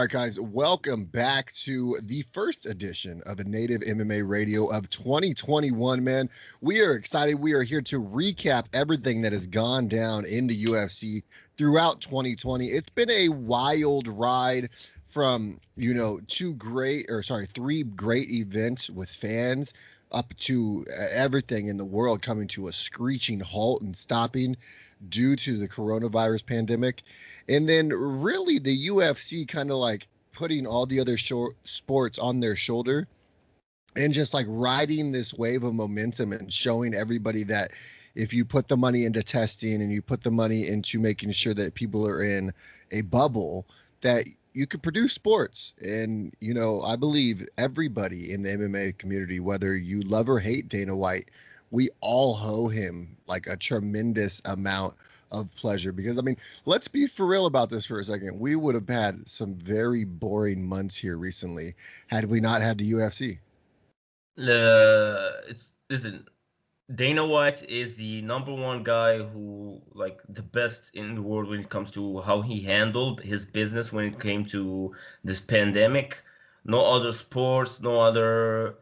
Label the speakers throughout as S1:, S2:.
S1: right, guys, welcome back to the first edition of the Native MMA Radio of 2021, man. We are excited. We are here to recap everything that has gone down in the UFC throughout 2020. It's been a wild ride from, three great events with fans up to everything in the world coming to a screeching halt and stopping due to the coronavirus pandemic. And then really the UFC kind of like putting all the other sports on their shoulder and just like riding this wave of momentum and showing everybody that if you put the money into testing and you put the money into making sure that people are in a bubble, that you could produce sports. And, I believe everybody in the MMA community, whether you love or hate Dana White, we all owe him like a tremendous amount of pleasure, because let's be for real about this for a second. We would have had some very boring months here recently had we not had the UFC.
S2: Listen, Dana White is the number one guy who, like, the best in the world when it comes to how he handled his business when it came to this pandemic. No other sports, no other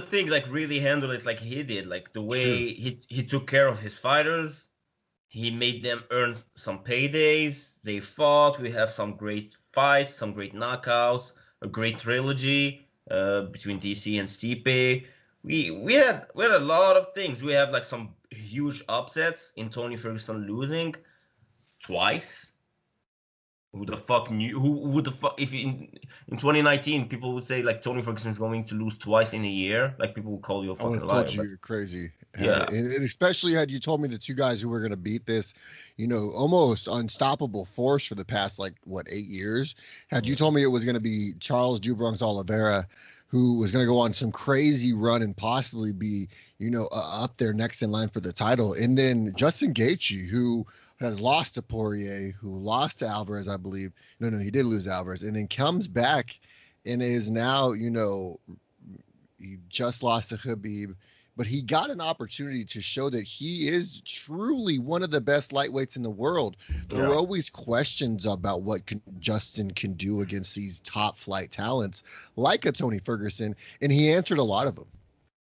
S2: thing like really handled it like he did. Like the way he took care of his fighters. He made them earn some paydays. They fought. We have some great fights, some great knockouts, a great trilogy between DC and Stipe. We had a lot of things. We have like some huge upsets in Tony Ferguson losing twice. Who the fuck knew? Who the fuck? If in 2019 people would say like Tony Ferguson is going to lose twice in a year, like people would call you a fucking liar.
S1: You're crazy.
S2: Yeah,
S1: and especially had you told me the two guys who were going to beat this, almost unstoppable force for the past 8 years. Had you told me it was going to be Charles do Bronx Oliveira, who was going to go on some crazy run and possibly be, up there next in line for the title, and then Justin Gaethje, who has lost to Poirier, who lost to Alvarez, I believe. No, he did lose to Alvarez, and then comes back and is now, he just lost to Khabib, but he got an opportunity to show that he is truly one of the best lightweights in the world. There are always questions about what Justin can do against these top flight talents like a Tony Ferguson, and he answered a lot of them.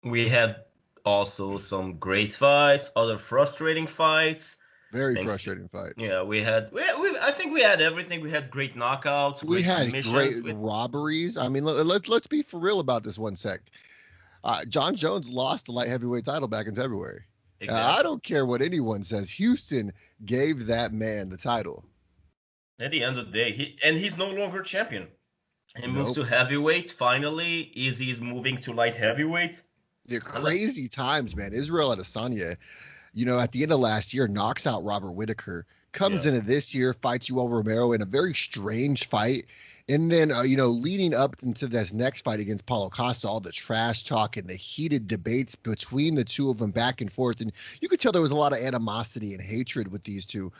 S2: We had also some great fights, other frustrating fights.
S1: Very frustrating fights.
S2: Yeah, I think we had everything. We had great knockouts.
S1: We had great robberies. Let's be for real about this one sec. John Jones lost the light heavyweight title back in February. Exactly. I don't care what anyone says. Houston gave that man the title.
S2: At the end of the day, he's no longer champion. He moves to heavyweight. Finally, Izzy's moving to light heavyweight.
S1: They're crazy times, man. Israel Adesanya, at the end of last year, knocks out Robert Whittaker, comes into this year, fights Yoel Romero in a very strange fight. And then, leading up into this next fight against Paulo Costa, all the trash talk and the heated debates between the two of them back and forth. And you could tell there was a lot of animosity and hatred with these two.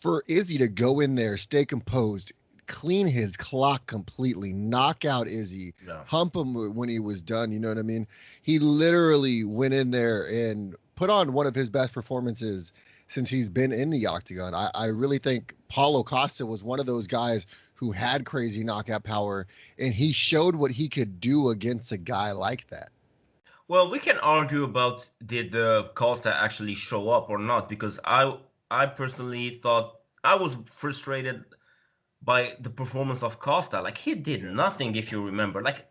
S1: For Izzy to go in there, stay composed, clean his clock completely, knock out Izzy, hump him when he was done, you know what I mean? He literally went in there and put on one of his best performances since he's been in the octagon. I really think Paulo Costa was one of those guys who had crazy knockout power, and he showed what he could do against a guy like that.
S2: Well, we can argue about did Costa actually show up or not, because I personally thought I was frustrated by the performance of Costa. Like, he did nothing, if you remember. Like,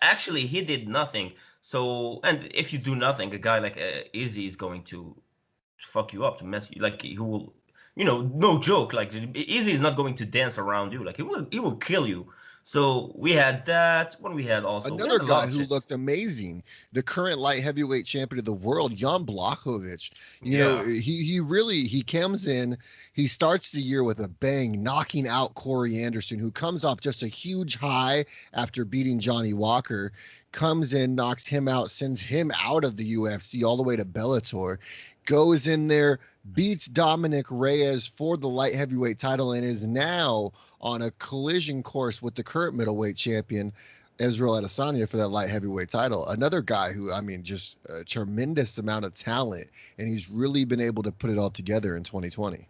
S2: actually, he did nothing. So, and if you do nothing, a guy like Izzy is going to fuck you up, to mess you. Like, he will, no joke. Like, Izzy is not going to dance around you. Like, he will kill you. So we had that. When we had also
S1: another guy who looked amazing, the current light heavyweight champion of the world, Jan Blachowicz. He comes in, he starts the year with a bang, knocking out Corey Anderson, who comes off just a huge high after beating Johnny Walker. Comes in, knocks him out, sends him out of the UFC all the way to Bellator. Goes in there, beats Dominic Reyes for the light heavyweight title, and is now on a collision course with the current middleweight champion, Israel Adesanya, for that light heavyweight title. Another guy who, just a tremendous amount of talent, and he's really been able to put it all together in 2020.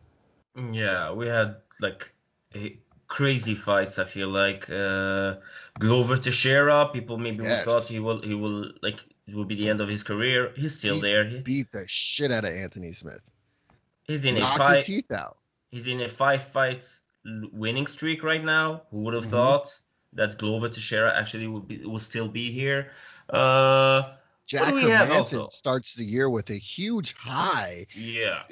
S2: Yeah, we had like a crazy fights. I feel like Glover Teixeira. People maybe will thought
S1: Yes.
S2: he will like it will be the end of his career. He's still
S1: He
S2: there.
S1: beat the shit out of Anthony Smith.
S2: He's in a
S1: Knocked his
S2: fight.
S1: teeth out.
S2: He's in a 5 fights winning streak right now. Who would have
S1: Hmm.
S2: thought that Glover Teixeira actually will still be here? Uh, what do
S1: Jack
S2: we have
S1: Hermanson
S2: also?
S1: starts the year with a huge high
S2: Yeah.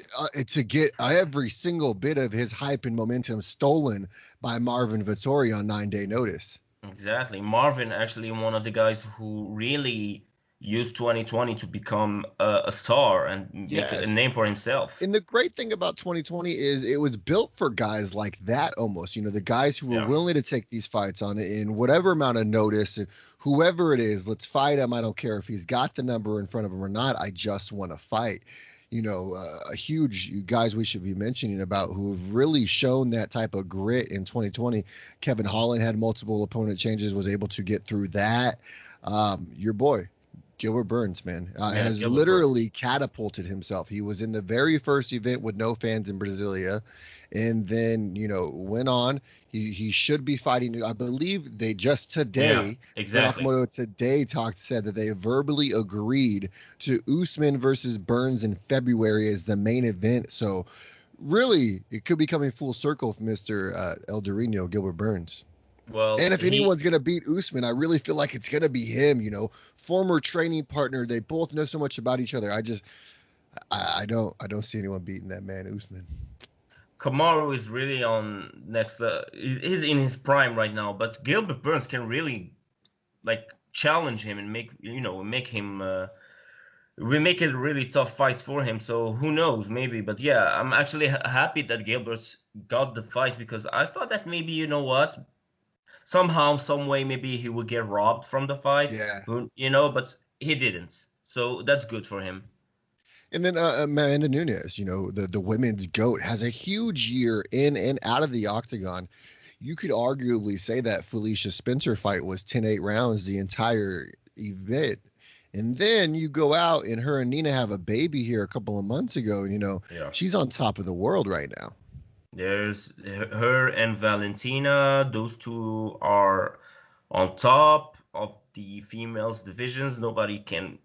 S1: to get every single bit of his hype and momentum stolen by Marvin Vittori on 9-day notice.
S2: Exactly. Marvin actually one of the guys who really used 2020 to become a star and make a
S1: Yes.
S2: name for himself.
S1: And the great thing about 2020 is it was built for guys like that almost, the guys who were
S2: Yeah.
S1: willing to take these fights on in whatever amount of notice and whoever it is, let's fight him. I don't care if he's got the number in front of him or not. I just want to fight. A huge guys we should be mentioning about who have really shown that type of grit in 2020. Kevin Holland had multiple opponent changes, was able to get through that. Your boy, Gilbert Burns, man,
S2: Yeah,
S1: has
S2: Gilbert
S1: literally
S2: Burns.
S1: catapulted himself. He was in the very first event with no fans in Brasilia, and then went on. He should be fighting. I believe they just
S2: Yeah,
S1: today,
S2: exactly.
S1: Nakamoto today said that they verbally agreed to Usman versus Burns in February as the main event. So really, it could be coming full circle for Mr. El Dorino, Gilbert Burns.
S2: Well,
S1: And if
S2: he
S1: anyone's gonna beat Usman, I really feel like it's gonna be him. Former training partner. They both know so much about each other. I don't see anyone beating that man Usman.
S2: Kamaru is really on next. He's in his prime right now, but Gilbert Burns can really like challenge him and make him. We make it a really tough fight for him. So who knows, maybe. But yeah, I'm actually happy that Gilbert's got the fight because I thought that maybe you know what, somehow, some way, maybe he would get robbed from the fight.
S1: Yeah.
S2: But he didn't. So that's good for him.
S1: And then Amanda Nunes, the women's goat, has a huge year in and out of the octagon. You could arguably say that Felicia Spencer fight was 10-8 rounds the entire event. And then you go out and her and Nina have a baby here a couple of months ago.
S2: Yeah.
S1: She's on top of the world right now.
S2: There's her and Valentina. Those two are on top of the females divisions. Nobody can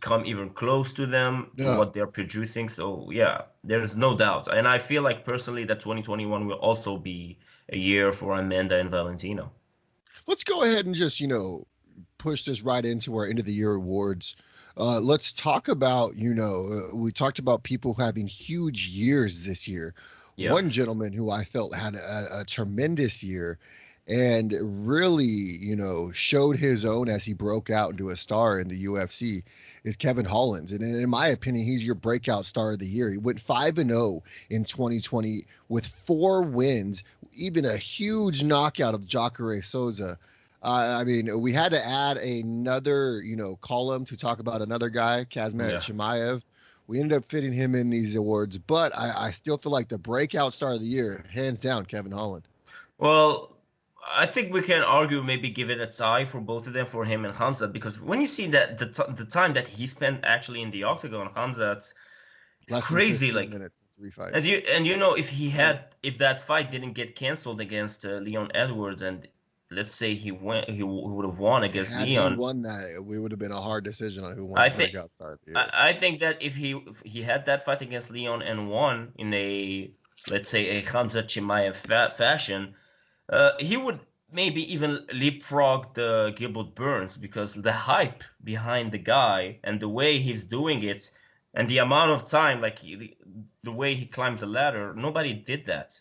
S2: come even close to them, to
S1: No.
S2: what they're producing. So yeah, there's no doubt. And I feel like personally that 2021 will also be a year for Amanda and Valentina.
S1: Let's go ahead and just, push this right into our end of the year awards. Let's talk about, we talked about people having huge years this year.
S2: Yeah.
S1: One gentleman who I felt had a tremendous year and really, showed his own as he broke out into a star in the UFC is Kevin Holland. And in my opinion, he's your breakout star of the year. He went 5-0 in 2020 with 4 wins, even a huge knockout of Jacare Souza. We had to add another, column to talk about another guy, Kazmat Chimaev. We ended up fitting him in these awards, but I still feel like the breakout star of the year, hands down, Kevin Holland.
S2: Well, I think we can argue, maybe give it a tie for both of them, for him and Hamzat, because when you see that the time that he spent actually in the octagon, Hamzat's crazy. Like,
S1: minutes, 3 fights.
S2: and if that fight didn't get canceled against Leon Edwards, and let's say he would have won against Leon.
S1: He won that, we would have been a hard decision on who won the breakout star of the year.
S2: I think that if he had that fight against Leon and won in a, let's say, a Hamzat Chimaev fashion, he would maybe even leapfrog the Gilbert Burns, because the hype behind the guy and the way he's doing it and the amount of time, like the way he climbed the ladder, nobody did that.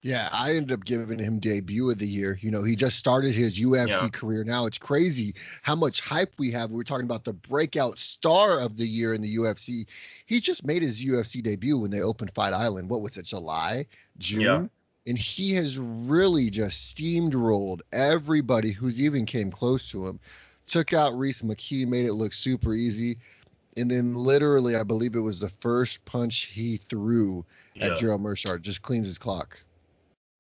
S1: Yeah, I ended up giving him debut of the year. He just started his UFC career. Now it's crazy how much hype we have. We're talking about the breakout star of the year in the UFC. He just made his UFC debut when they opened Fight Island. What was it, July, June?
S2: Yeah.
S1: And he has really just steamrolled everybody who's even came close to him. Took out Reese McKee, made it look super easy. And then literally, I believe it was the first punch he threw at Gerald Meerschaert, just cleans his clock.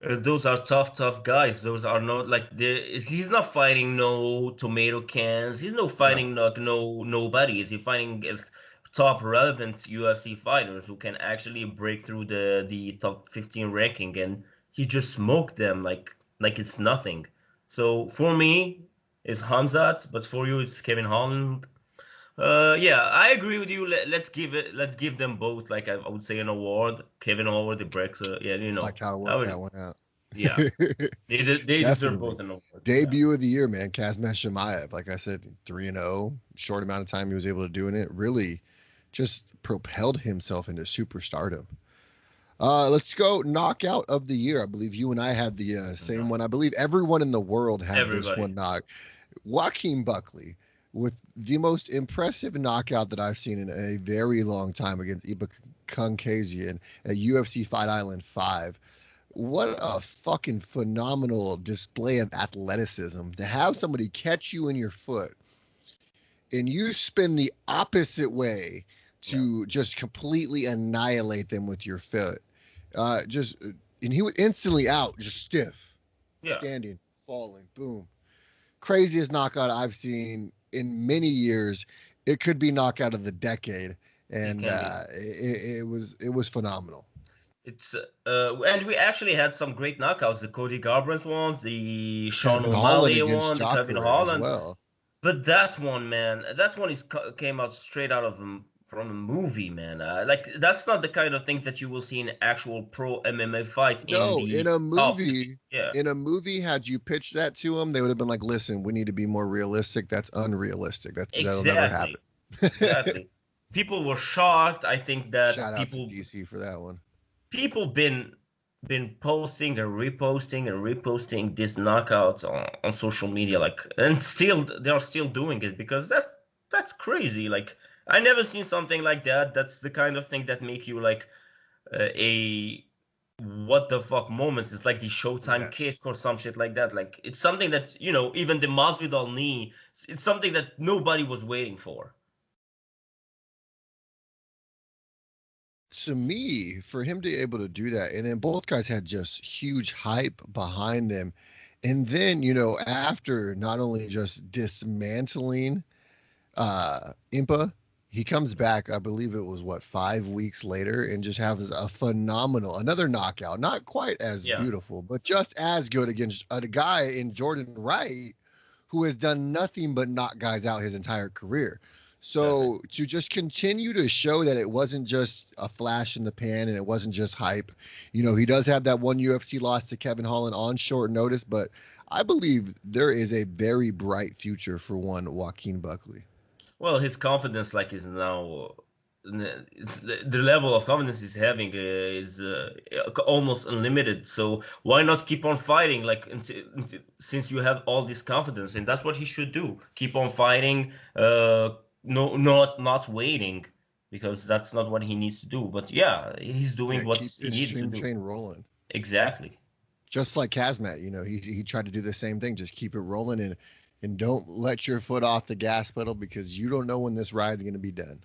S2: Those are tough guys. Those are not like he's not fighting no tomato cans. He's not fighting nobody. He's fighting against top relevant UFC fighters who can actually break through the top 15 ranking and he just smoked them like it's nothing. So for me, it's Hamzat, but for you, it's Kevin Holland. Yeah, I agree with you. Let's give them both, like I would say, an award. Kevin Howard, the breaks. Yeah,
S1: Like how it
S2: I
S1: worked
S2: would.
S1: that one out.
S2: Yeah, they deserve
S1: Definitely.
S2: both an award. Yeah,
S1: Debut of the year, man. Kazmat Shemaev. Like I said, 3-0. Short amount of time he was able to do in it. Really just propelled himself into superstardom. Let's go knockout of the year. I believe you and I had the same one. I believe everyone in the world had this
S2: everybody.
S1: one Joaquin Buckley with the most impressive knockout that I've seen in a very long time against Iba Kunkazian at UFC Fight Island 5. What a fucking phenomenal display of athleticism to have somebody catch you in your foot and you spin the opposite way to just completely annihilate them with your foot. And he was instantly out, just stiff,
S2: Yeah,
S1: standing, falling, boom. Craziest knockout I've seen in many years. It could be knockout of the decade,
S2: it
S1: and
S2: can be.
S1: it was phenomenal.
S2: It's and we actually had some great knockouts. The Cody Garbrandt ones, the Sean
S1: Kevin Holland
S2: O'Malley
S1: against
S2: one, the Kevin
S1: Jacare as
S2: Holland.
S1: well.
S2: But that one, man, that one came out straight out of from a movie, man. Like that's not the kind of thing that you will see in actual pro MMA fight in
S1: No,
S2: the top. Yeah,
S1: in a movie, had you pitched that to them, they would have been like, "Listen, we need to be more realistic. That's unrealistic. That'll never happen."
S2: exactly, exactly. People were shocked. I think that
S1: Shout out to DC for that one.
S2: people been posting and reposting these knockouts on social media, like, and still they are still doing it because that's crazy. Like I never seen something like that. That's the kind of thing that make you like a what the fuck moment. It's like the Showtime
S1: Yes.
S2: kick or some shit like that. Like it's something that even the Masvidal knee. It's something that nobody was waiting for.
S1: To me, for him to be able to do that, and then both guys had just huge hype behind them. And then, after not only just dismantling Impa, he comes back, I believe it was 5 weeks later, and just has a phenomenal, another knockout, not quite as
S2: Yeah.
S1: beautiful, but just as good against a guy in Jordan Wright who has done nothing but knock guys out his entire career.
S2: Exactly.
S1: So to just continue to show that it wasn't just a flash in the pan and it wasn't just hype, he does have that one UFC loss to Kevin Holland on short notice, but I believe there is a very bright future for one Joaquin Buckley.
S2: Well, his confidence, like, is now the level of confidence he's having is almost unlimited. So why not keep on fighting? Like, since you have all this confidence, and that's what he should do. Keep on fighting. No, not waiting, because that's not what he needs to do. But yeah, he's doing
S1: Yeah,
S2: what
S1: keep
S2: he
S1: this
S2: needed to
S1: stream
S2: do.
S1: train rolling.
S2: Exactly.
S1: Just like Kazmat, he tried to do the same thing. Just keep it rolling and don't let your foot off the gas pedal because you don't know when this ride's going to be done.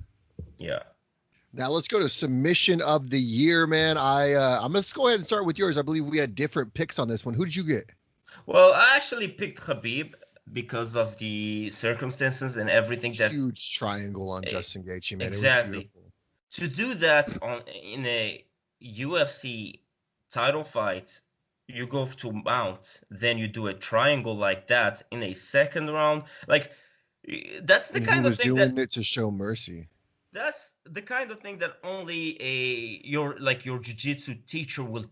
S2: Yeah.
S1: Now let's go to submission of the year, man. Let's go ahead and start with yours. I believe we had different picks on this one. Who did you get?
S2: Well, I actually picked Khabib because of the circumstances and everything that
S1: Huge triangle on Justin Gaethje, man.
S2: exactly.
S1: It was beautiful.
S2: To do that in a UFC title fight, you go to mount, then you do a triangle like that in a second round. Like that's the
S1: And he
S2: kind of
S1: was
S2: thing
S1: doing
S2: that
S1: it to show mercy.
S2: that's the kind of thing that only your jiu-jitsu teacher will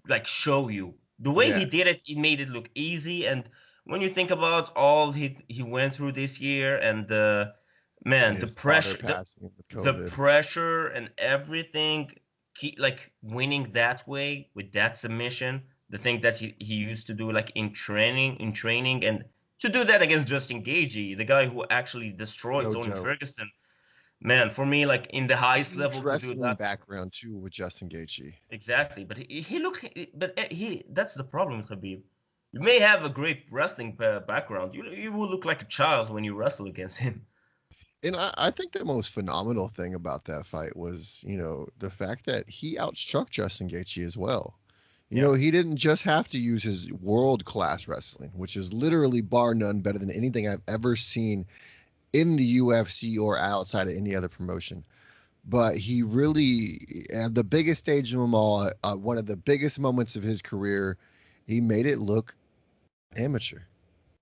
S2: like show you. The way he
S1: Yeah.
S2: did it, it made it look easy. And when you think about all he went through this year and man,
S1: And
S2: the
S1: his father
S2: pressure,
S1: passing with
S2: the
S1: COVID.
S2: pressure and everything, like winning that way with that submission, the thing that he used to do like in training, and to do that against Justin Gaethje, the guy who actually destroyed
S1: No
S2: Tony
S1: joke.
S2: Ferguson. Man, for me, like in the highest
S1: Huge
S2: level to do
S1: wrestling
S2: that.
S1: background too with Justin Gaethje.
S2: Exactly, but he look, but he that's the problem with Khabib. You may have a great wrestling background. You will look like a child when you wrestle against him.
S1: And I think the most phenomenal thing about that fight was, the fact that he outstruck Justin Gaethje as well. He didn't just have to use his world-class wrestling, which is literally bar none better than anything I've ever seen in the UFC or outside of any other promotion. but he really, at the biggest stage of them all, one of the biggest moments of his career, he made it look amateur.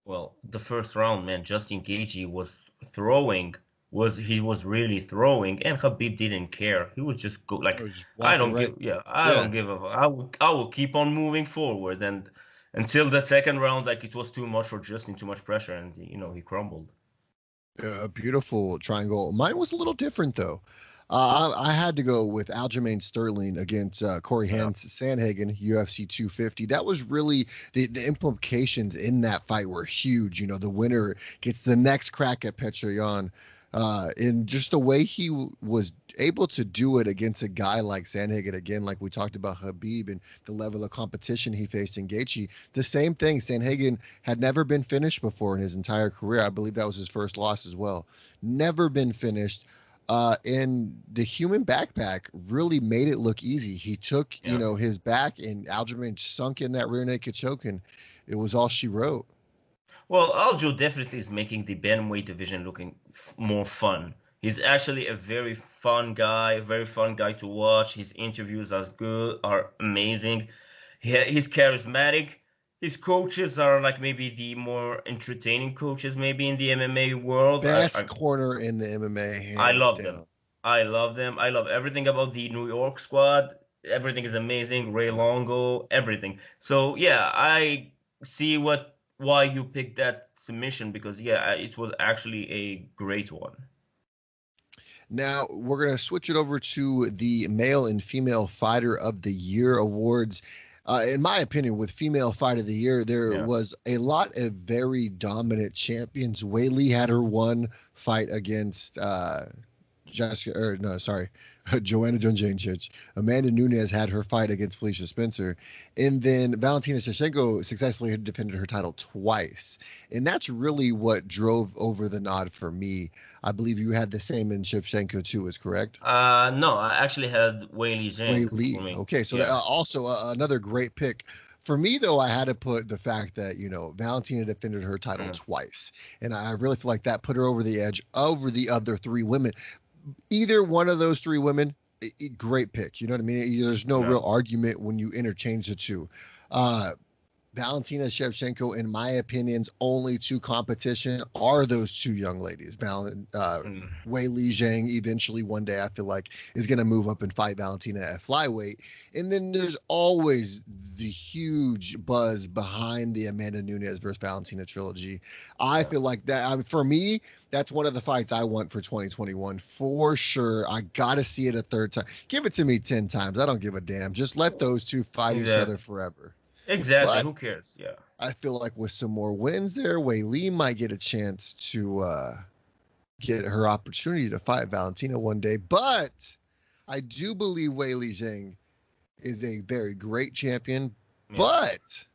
S2: Well, the first round, man, Justin Gaethje was throwing, he was really throwing, and Khabib didn't care. He was just go
S1: I
S2: like,
S1: was just
S2: I
S1: walking
S2: don't
S1: right.
S2: give, yeah, I
S1: Yeah.
S2: don't give a, I will keep on moving forward, and until the second round, like it was too much for Justin, too much pressure, and he crumbled.
S1: A beautiful triangle. Mine was a little different though. I had to go with Aljamain Sterling against Corey
S2: Yeah,
S1: Sandhagen, UFC 250. That was really the implications in that fight were huge. You know, the winner gets the next crack at Petr Yan. And just the way he was able to do it against a guy like Sandhagen, again, like we talked about Habib and the level of competition he faced in Gaethje. The same thing. Sandhagen had never been finished before in his entire career. I believe that was his first loss as well. Never been finished. And the human backpack really made it look easy. He took,
S2: yeah.
S1: his back, and Aljamain sunk in that rear naked choke, and it was all she wrote.
S2: Well, Aljo definitely is making the bantamweight division looking more fun. He's actually a very fun guy to watch. His interviews are amazing. He's charismatic. His coaches are like maybe the more entertaining coaches maybe in the MMA world.
S1: Best corner in the MMA,
S2: I
S1: hands
S2: love them.
S1: down.
S2: I love them. I love everything about the New York squad. Everything is amazing. Ray Longo, everything. So yeah, I see why you picked that submission because yeah, it was actually a great one.
S1: Now we're gonna switch it over to the male and female fighter of the year awards. In my opinion, with female fight of the year, there
S2: Yeah.
S1: was a lot of very dominant champions. Whaley had her one fight against Jessica, or no, sorry, Joanna Jędrzejczyk. Amanda Nunes had her fight against Felicia Spencer, and then Valentina Shevchenko successfully had defended her title twice, and that's really what drove over the nod for me. I believe you had the same in Shevchenko too, is correct?
S2: No, I actually had Weili
S1: Wei
S2: Zhang for
S1: Li.
S2: me.
S1: Okay, so that,
S2: Yeah.
S1: also another great pick. For me, though, I had to put the fact that Valentina defended her title
S2: Mhm.
S1: twice, and I really feel like that put her over the edge over the other three women. Either one of those three women, great pick. You know what I mean? There's no
S2: Yeah.
S1: real argument when you interchange the two. Uh, Valentina Shevchenko, in my opinion's only two competition are those two young ladies.
S2: Mm.
S1: Wei Li Zhang eventually one day I feel like is going to move up and fight Valentina at flyweight. And then there's always the huge buzz behind the Amanda Nunes versus Valentina trilogy. I
S2: Yeah.
S1: feel like that for me, that's one of the fights I want for 2021 for sure. I got to see it a third time. Give it to me 10 times. I don't give a damn. Just let those two fight each other
S2: Exactly.
S1: forever.
S2: Exactly.
S1: But
S2: Who cares? Yeah.
S1: I feel like with some more wins there, Wei Li might get a chance to get her opportunity to fight Valentina one day. But I do believe Wei Li Zhang is a very great champion,
S2: Yeah.
S1: but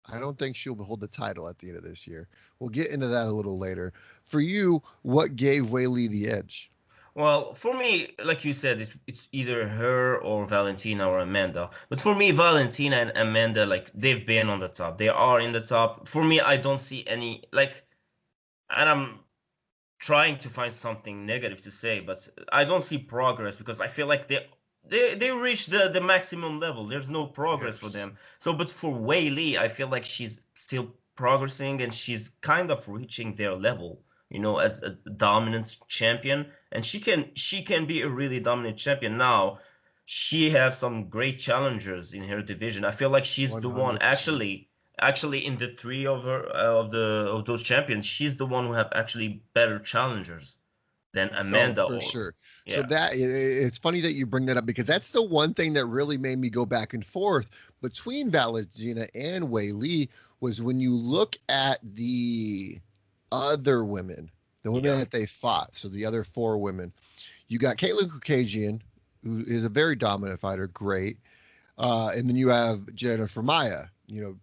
S1: I don't think she'll hold the title at the end of this year. We'll get into that a little later. For you, what gave Wei Li the edge?
S2: Well, for me, like you said, it's either her or Valentina or Amanda. But for me, Valentina and Amanda, like they've been on the top. They are in the top. For me, I don't see any like, and I'm trying to find something negative to say, but I don't see progress because I feel like they reached the maximum level. There's no progress for
S1: Yes.
S2: them. So, but for Wei Li, I feel like she's still progressing and she's kind of reaching their level, as a dominant champion. And she can be a really dominant champion now. She has some great challengers in her division. I feel like she's the one
S1: 100%.
S2: actually in the three of her of those champions, she's the one who have actually better challengers than
S1: Oh,
S2: Amanda
S1: for
S2: or
S1: sure. So
S2: yeah.
S1: it's funny that you bring that up because that's the one thing that really made me go back and forth between Valentina and Wei Li was when you look at the other women, the women
S2: Yeah.
S1: that they fought. So the other four women, you got Caitlin Kukajian, who is a very dominant fighter, great. And then you have Jennifer Maya,
S2: Yeah.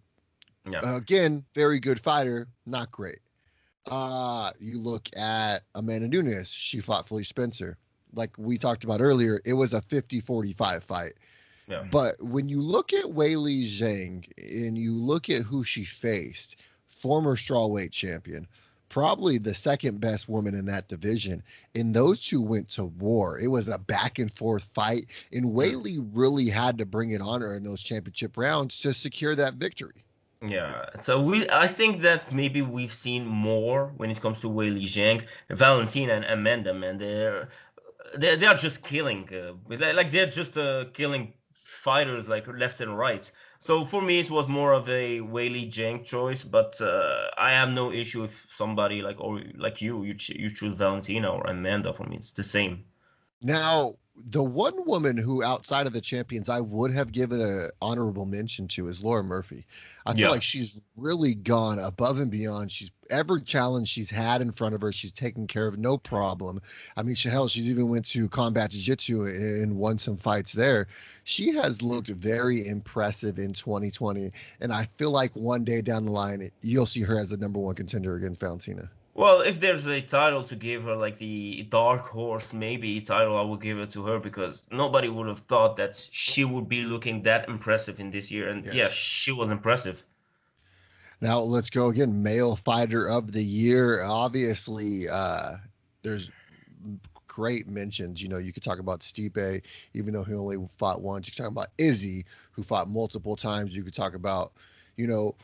S1: again, very good fighter, not great. You look at Amanda Nunes. She fought Felicia Spencer. Like we talked about earlier, it was a 50-45 fight.
S2: Yeah.
S1: But when you look at Weili Zhang and you look at who she faced, former strawweight champion, probably the second best woman in that division. And those two went to war. It was a back and forth fight. And Weili really had to bring it on her in those championship rounds to secure that victory.
S2: Yeah, so I think that maybe we've seen more when it comes to Weili Zhang, Valentina, and Amanda, man. They are just killing, like they're just killing fighters like left and right. So for me, it was more of a Weili Zhang choice, but I have no issue if somebody like or like you choose Valentina or Amanda. For me, it's the same.
S1: Now, the one woman who, outside of the champions, I would have given an honorable mention to is Laura Murphy. I feel
S2: Yeah.
S1: like she's really gone above and beyond. She's every challenge she's had in front of her, she's taken care of, no problem. I mean, she's even went to combat jiu-jitsu and won some fights there. She has looked very impressive in 2020, and I feel like one day down the line, you'll see her as the number one contender against Valentina.
S2: Well, if there's a title to give her, like the dark horse, maybe title, I would give it to her because nobody would have thought that she would be looking that impressive in this year. And yeah,
S1: Yes.
S2: she was impressive.
S1: Now let's go again. Male fighter of the year. Obviously, there's great mentions. You know, you could talk about Stipe, even though he only fought once. You could talk about Izzy, who fought multiple times. You could talk about, you know,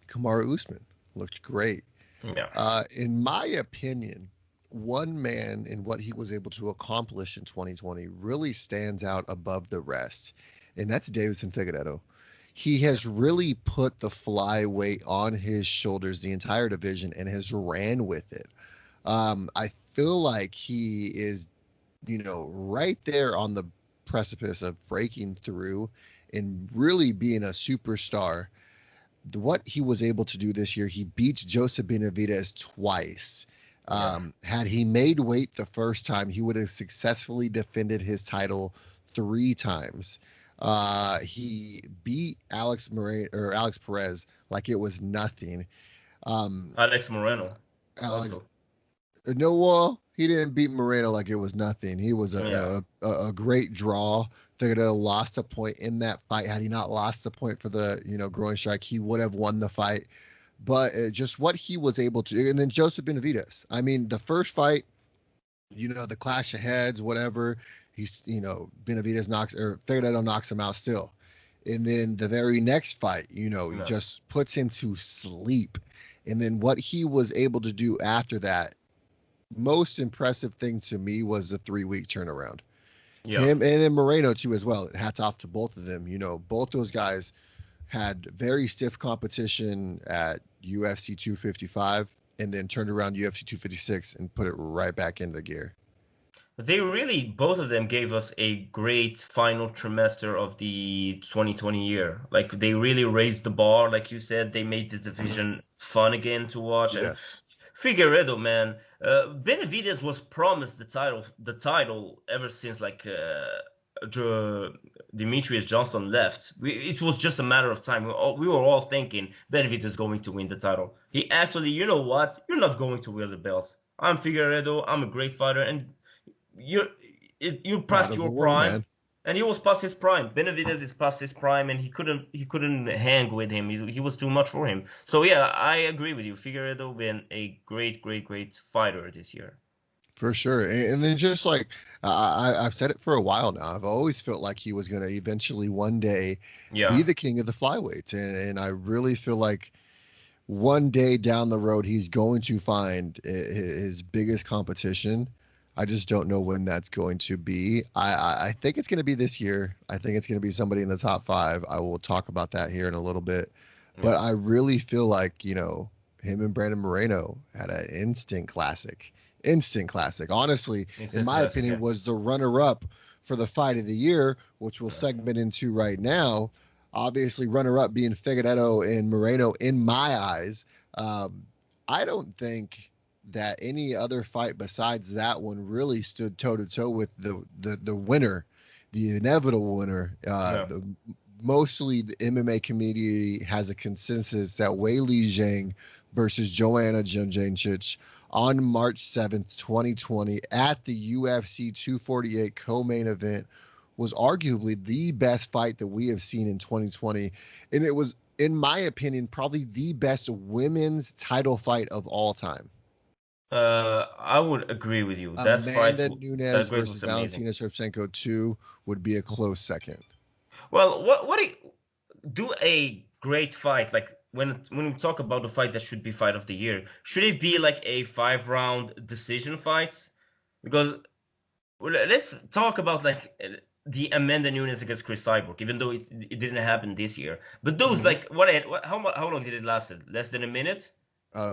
S1: Kamaru Usman. Looked great.
S2: Yeah.
S1: In my opinion, one man and what he was able to accomplish in 2020 really stands out above the rest, and that's Davidson Figueiredo. He has really put the flyweight on his shoulders the entire division and has ran with it. I feel like he is, right there on the precipice of breaking through and really being a superstar. What he was able to do this year, he beats Joseph Benavidez twice. Had he made weight the first time, he would have successfully defended his title 3 times. He beat Alex Perez like it was nothing.
S2: Alex Moreno.
S1: Alex,
S2: Also.
S1: no, well, he didn't beat Moreno like it was nothing. He was a great draw. Figueredo lost a point in that fight. Had he not lost the point for the groin strike, he would have won the fight. But just what he was able to, and then Joseph Benavidez. I mean, the first fight, the clash of heads, whatever. He's Benavidez Figueredo knocks him out still, and then the very next fight, just puts him to sleep. And then what he was able to do after that, most impressive thing to me was the 3-week turnaround.
S2: Yeah.
S1: Him and then Moreno too as well. Hats off to both of them. Both those guys had very stiff competition at UFC 255 and then turned around UFC 256 and put it right back into gear.
S2: They really, both of them gave us a great final trimester of the 2020 year. Like they really raised the bar, like you said. They made the division fun again to watch.
S1: Yes.
S2: And Figueiredo, man, Benavidez was promised the title ever since Demetrius Johnson left. It was just a matter of time. We were all thinking Benavidez is going to win the title. He actually, you know what? You're not going to win the belts. I'm Figueiredo. I'm a great fighter, and you past your prime, man. And he was past his prime. Benavidez is past his prime, and he couldn't hang with him. He was too much for him. So yeah, I agree with you. Figueiredo been a great fighter this year.
S1: For sure. And then just like I've said it for a while now, I've always felt like he was going to eventually one day be the king of the flyweights. And I really feel like one day down the road, he's going to find his biggest competition. I just don't know when that's going to be. I think it's going to be this year. I think it's going to be somebody in the top 5. I will talk about that here in a little bit. But I really feel like, him and Brandon Moreno had an instant classic. Honestly, in my opinion, was the runner-up for the fight of the year, which we'll segment into right now. Obviously, runner-up being Figueiredo and Moreno in my eyes. I don't think that any other fight besides that one really stood toe-to-toe with the winner, the inevitable winner. Mostly the MMA community has a consensus that Weili Zhang versus Joanna Jędrzejczyk on March 7th, 2020 at the UFC 248 co-main event was arguably the best fight that we have seen in 2020. And it was in my opinion, probably the best women's title fight of all time.
S2: I would agree with you.
S1: Amanda
S2: That
S1: Nunes
S2: great
S1: versus
S2: was amazing.
S1: Valentina Shevchenko 2 would be a close second.
S2: Well, do a great fight like when we talk about the fight that should be fight of the year, should it be like a 5 round decision fights? Because let's talk about like the Amanda Nunes against Chris Cyborg, even though it didn't happen this year. But those like how long did it last? Less than a minute?
S1: Uh,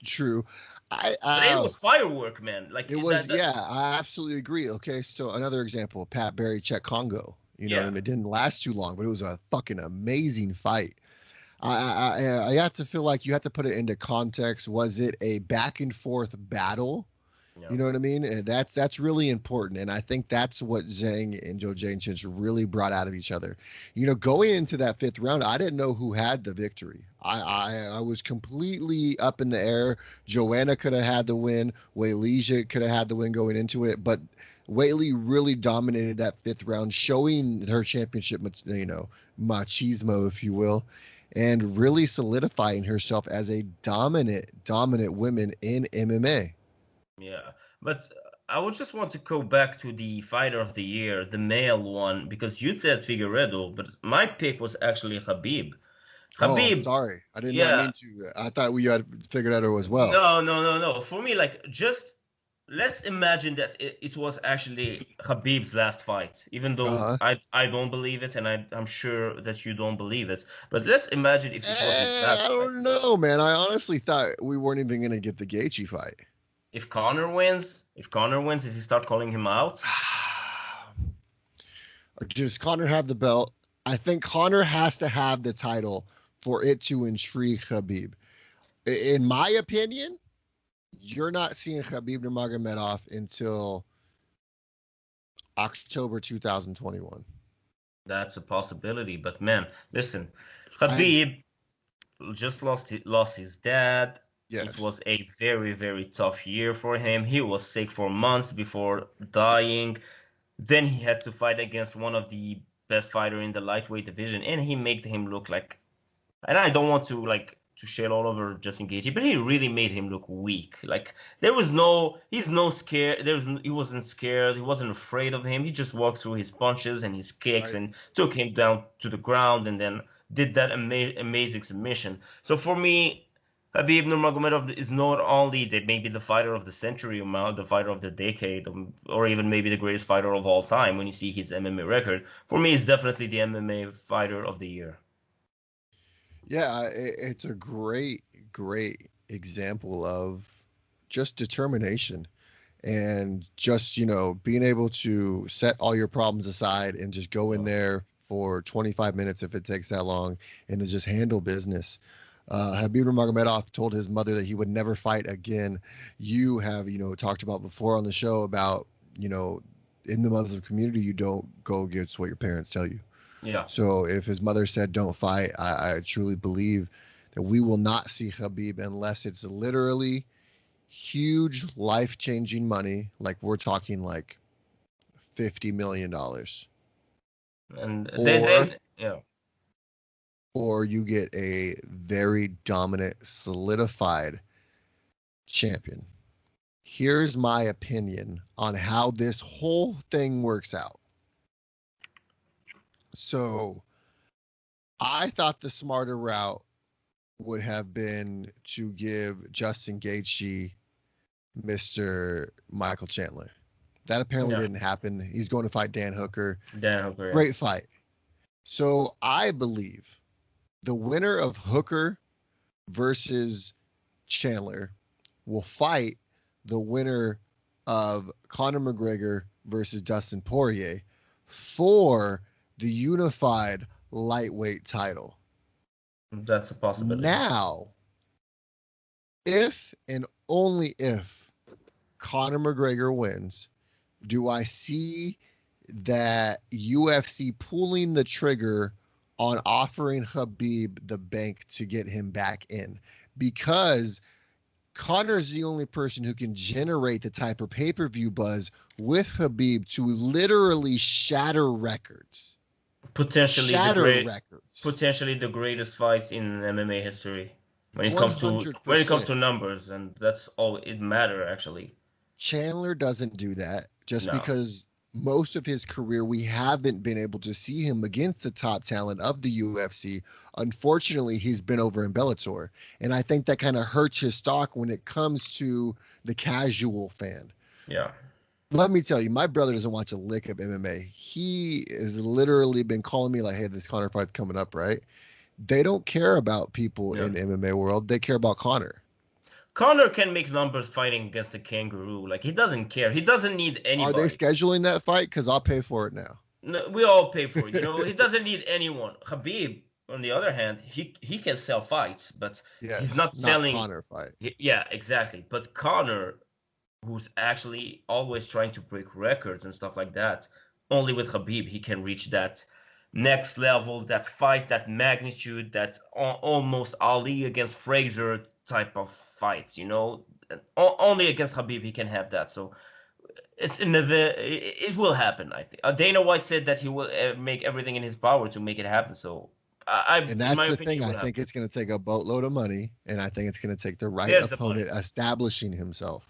S1: True.
S2: But it was firework, man. Like
S1: It was,
S2: that
S1: yeah, I absolutely agree. Okay, so another example, Pat Barry, Czech Congo. You know what I
S2: yeah.
S1: mean? It didn't last too long, but it was a fucking amazing fight. I have to feel like you have to put it into context. Was it a back and forth battle?
S2: Yeah.
S1: You know what I mean? And that's really important. And I think that's what Zhang and Joe Jacobs really brought out of each other. You know, going into that 5th round, I didn't know who had the victory. I was completely up in the air. Joanna could have had the win. Weilija could have had the win going into it. But Weili really dominated that 5th round, showing her championship, you know, machismo, if you will, and really solidifying herself as a dominant woman in MMA.
S2: Yeah, but I would just want to go back to the fighter of the year, the male one, because you said Figueredo, but my pick was actually Khabib.
S1: Oh,
S2: Khabib,
S1: sorry. I did not
S2: yeah,
S1: mean to. I thought we had figured out as well.
S2: no. For me, like, just let's imagine that it was actually Khabib's last fight, even though
S1: Uh-huh.
S2: I don't believe it, and I'm sure that you don't believe it. But let's imagine if it was his last
S1: I
S2: fight.
S1: don't know, man. I honestly thought we weren't even going to get the Gaethje fight.
S2: If Connor wins, does he start calling him out?
S1: Or does Connor have the belt? I think Connor has to have the title for it to intrigue Khabib. In my opinion, you're not seeing Khabib Nurmagomedov until October 2021.
S2: That's a possibility, but man, listen,
S1: And
S2: Khabib just lost his dad.
S1: yes,
S2: It was a very, very tough year for him. He was sick for months before dying. Then he had to fight against one of the best fighter in the lightweight division, and he made him look like. And I don't want to like to shit all over Justin Gaethje, but he really made him look weak. Like he's no scared. He wasn't scared. He wasn't afraid of him. He just walked through his punches and his kicks
S1: right.
S2: and took him down to the ground, and then did that amazing submission. So for me, Habib Nurmagomedov is not only maybe the fighter of the century, or the fighter of the decade, or even maybe the greatest fighter of all time. When you see his MMA record, for me, he's definitely the MMA fighter of the year.
S1: Yeah, it's a great example of just determination and just, you know, being able to set all your problems aside and just go in there for 25 minutes if it takes that long and to just handle business. Habib Nurmagomedov told his mother that he would never fight again. You have, you know, talked about before on the show about, you know, in the Muslim community, you don't go against what your parents tell you.
S2: Yeah.
S1: So if his mother said don't fight, I truly believe that we will not see Khabib unless it's literally huge life-changing money. Like we're talking like $50 million.
S2: And
S1: Or
S2: yeah.
S1: or you get a very dominant, solidified champion. Here's my opinion on how this whole thing works out. So I thought the smarter route would have been to give Justin Gaethje Mr. Michael Chandler. That apparently didn't happen. He's going to fight Dan Hooker. Great fight. So I believe the winner of Hooker versus Chandler will fight the winner of Conor McGregor versus Dustin Poirier for the unified lightweight title.
S2: That's a possibility.
S1: Now, if and only if Conor McGregor wins, do I see that UFC pulling the trigger on offering Khabib the bank to get him back in? Because Conor's the only person who can generate the type of pay-per-view buzz with Khabib to literally shatter records.
S2: Potentially the
S1: shatter
S2: great,
S1: records.
S2: potentially the greatest fights in MMA history when it comes
S1: 100%.
S2: to numbers, and that's all it matter actually.
S1: Chandler doesn't do that just
S2: No.
S1: because most of his career we haven't been able to see him against the top talent of the UFC. Unfortunately, he's been over in Bellator, and I think that kind of hurts his stock when it comes to the casual fan.
S2: Yeah.
S1: Let me tell you, my brother doesn't watch a lick of MMA. He has literally been calling me like, "Hey, this Conor fight's coming up, right?" They don't care about people
S2: Yeah.
S1: in MMA world. They care about Conor.
S2: Connor can make numbers fighting against a kangaroo. Like he doesn't care. He doesn't need
S1: Are they
S2: anybody.
S1: scheduling that fight? Because I'll pay for it now.
S2: No, we all pay for it. You know, he doesn't need anyone. Khabib, on the other hand, he can sell fights, but he's
S1: Yes,
S2: not
S1: not
S2: selling.
S1: Conor fight.
S2: Yeah, exactly. But Connor, who's actually always trying to break records and stuff like that, only with Khabib he can reach that next level, that fight, that magnitude, that almost Ali against Fraser type of fights. You know, only against Khabib he can have that. So it's in the it will happen. I think Dana White said that he will make everything in his power to make it happen. So
S1: And
S2: in
S1: that's
S2: my
S1: the
S2: opinion,
S1: thing.
S2: it
S1: I
S2: will
S1: think
S2: happen.
S1: it's going to take a boatload of money, and I think it's going to take the right
S2: There's the money.
S1: opponent establishing himself.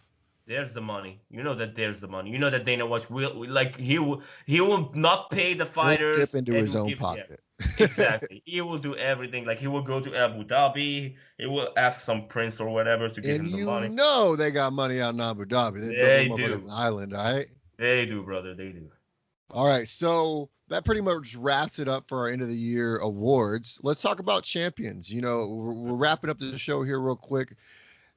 S2: There's the money. You know that there's the money. You know that Dana White will like he will not pay the
S1: He'll dip
S2: fighters
S1: into
S2: and
S1: his
S2: will
S1: own
S2: give yeah.
S1: pocket.
S2: Exactly. He will do everything. Like he will go to Abu Dhabi. He will ask some prince or whatever to give
S1: And
S2: him the
S1: you
S2: money.
S1: know they got money out in Abu Dhabi. They built them
S2: They
S1: motherfuckers an
S2: do.
S1: island, all right?
S2: They do, brother. They do.
S1: All right, so that pretty much wraps it up for our end of the year awards. Let's talk about champions. You know, we're wrapping up the show here real quick.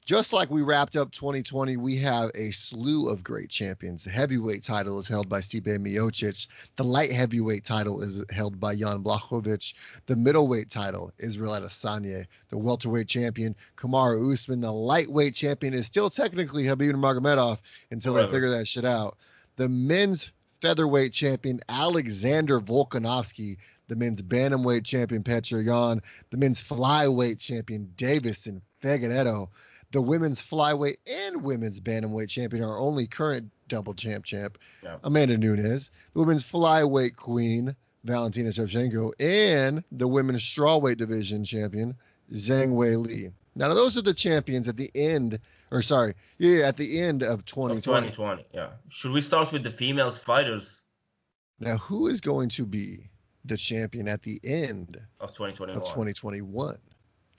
S1: Just like we wrapped up 2020, we have a slew of great champions. The heavyweight title is held by Stipe Miocic. The light heavyweight title is held by Jan Blachowicz. The middleweight title, Israel Adesanya. The welterweight champion, Kamaru Usman. The lightweight champion is still technically Khabib Nurmagomedov until they
S2: Forever.
S1: figure that shit out. The men's featherweight champion, Alexander Volkanovski. The men's bantamweight champion, Petr Yan. The men's flyweight champion, Davison Figueiredo. The women's flyweight and women's bantamweight champion, our only current double champ,
S2: Yeah.
S1: Amanda Nunes. The women's flyweight queen, Valentina Shevchenko, and the women's strawweight division champion, Zhang Weili. Now, those are the champions at the end, at the end of
S2: Of
S1: 2020.
S2: 2020. Yeah. Should we start with the females fighters
S1: Now, who is going to be the champion at the end
S2: of 2021?
S1: of 2021?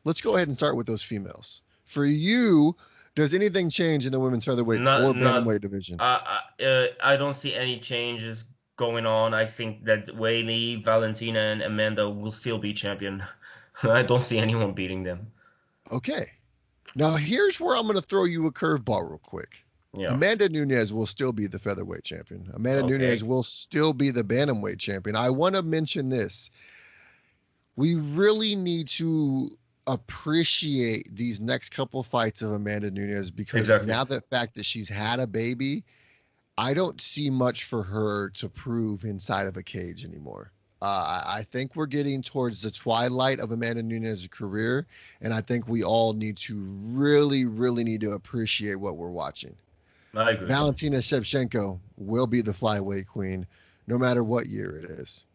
S1: Let's go ahead and start with those females. For you, does anything change in the women's featherweight or bantamweight division?
S2: I don't see any changes going on. I think that Weili, Valentina, and Amanda will still be champion. I don't see anyone beating them.
S1: Okay. Now, here's where I'm going to throw you a curveball real quick.
S2: Yeah.
S1: Amanda Nunes will still be the featherweight champion. Amanda
S2: Okay.
S1: Nunes will still be the bantamweight champion. I want to mention this. We really need to appreciate these next couple fights of Amanda Nunes because now the fact that she's had a baby, I don't see much for her to prove inside of a cage anymore. I think we're getting towards the twilight of Amanda Nunes' career, and I think we all need to really, really need to appreciate what we're watching.
S2: I agree.
S1: Valentina Shevchenko will be the flyweight queen, no matter what year it is.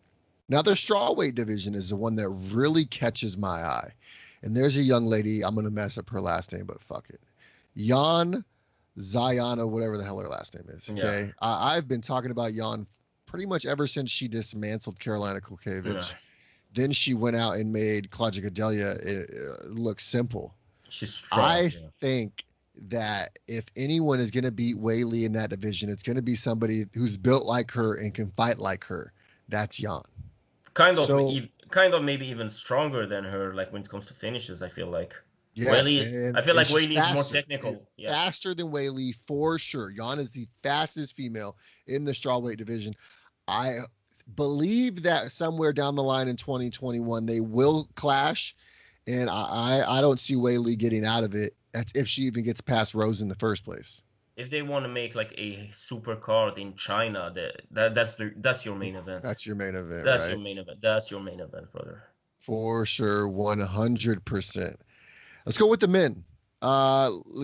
S1: Now, the strawweight division is the one that really catches my eye. And there's a young lady, I'm going to mess up her last name, but fuck it. Jan Zayana, whatever the hell her last name is. Okay. Yeah. I've been talking about Jan pretty much ever since she dismantled Karolina Kowalkiewicz. Yeah. Then she went out and made Claudia Gadelha look simple.
S2: She's strong.
S1: I think that if anyone is going to beat Weili in that division, it's going to be somebody who's built like her and can fight like her. That's Jan.
S2: Kind of maybe even stronger than her, like when it comes to finishes, I feel like.
S1: Yes,
S2: Weili, I feel like Weili is more technical.
S1: Faster than Weili for sure. Jan is the fastest female in the strawweight division. I believe that somewhere down the line in 2021 they will clash, and I don't see Weili getting out of it. That's if she even gets past Rose in the first place.
S2: If they want to make like a super card in China, that's your main event.
S1: That's your main event.
S2: That's
S1: right?
S2: your main event. That's your main event, brother.
S1: For sure, 100%. Let's go with the men. Do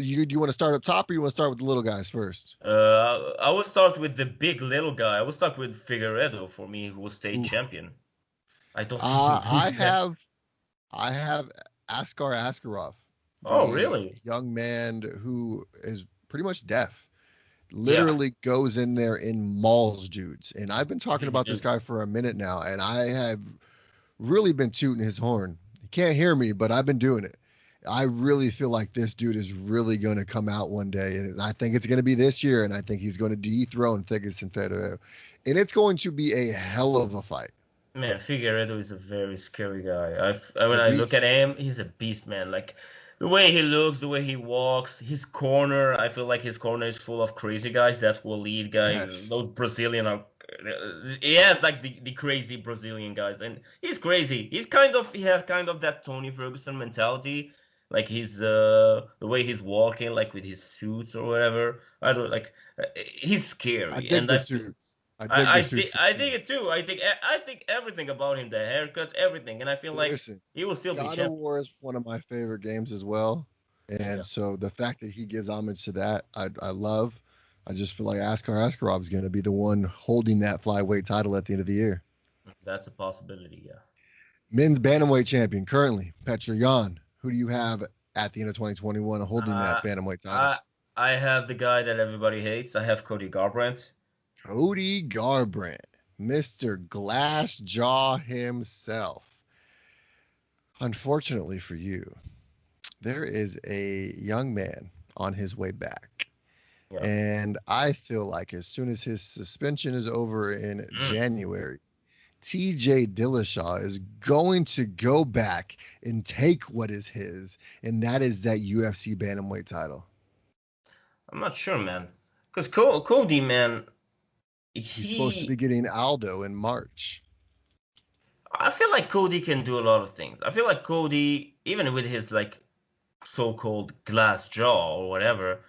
S1: you want to start up top, or you want to start with the little guys first?
S2: I will start with the big little guy. I will start with Figueiredo for me, who will stay champion. I don't see him
S1: I
S2: lose, man.
S1: have Askar Askarov,
S2: Oh,
S1: the
S2: really?
S1: young man who is pretty much deaf.
S2: Yeah.
S1: Literally goes in there and mauls dudes. And I've been talking about this guy for a minute now, and I have really been tooting his horn. He can't hear me, but I've been doing it. I really feel like this dude is really going to come out one day, and I think it's going to be this year, and I think he's going to dethrone Thickets and Federer, and it's going to be a hell of a fight.
S2: Man, Figueredo is a very scary guy.
S1: He's
S2: When
S1: a
S2: I look at
S1: beast.
S2: him, he's a beast, man. Like the way he looks, the way he walks, his corner. I feel like his corner is full of crazy guys. That will lead guys.
S1: Yes,
S2: Those Brazilian are. He has like the crazy Brazilian guys, and he's crazy. He has kind of that Tony Ferguson mentality. Like the way he's walking, like with his suits or whatever. I don't like. He's
S1: I
S2: scary,
S1: dig
S2: and
S1: the
S2: I feel.
S1: suits. I dig the suits for
S2: I
S1: sure.
S2: think it too. I think everything about him, the haircuts, everything, and I feel like
S1: Listen,
S2: he will still be
S1: God of
S2: champion.
S1: War is one of my favorite games as well.
S2: Yeah,
S1: And so the fact that he gives homage to that, I love. I just feel like Askar Askarov is going to be the one holding that flyweight title at the end of the year.
S2: that's a possibility. Yeah.
S1: Men's bantamweight champion currently, Petr Yan. Who do you have at the end of 2021 holding that
S2: Uh,
S1: bantamweight title?
S2: I I have the guy that everybody hates. I have Cody Garbrandt.
S1: Cody Garbrandt, Mr. Glassjaw himself. Unfortunately for you, there is a young man on his way back.
S2: Yeah.
S1: And I feel like as soon as his suspension is over in
S2: Mm.
S1: January, TJ Dillashaw is going to go back and take what is his, and that is that UFC bantamweight title.
S2: I'm not sure, man. Because Cody, man,
S1: He's supposed to
S2: he.
S1: be getting Aldo in March.
S2: I feel like Cody can do a lot of things. I feel like Cody, even with his like so-called glass jaw or whatever.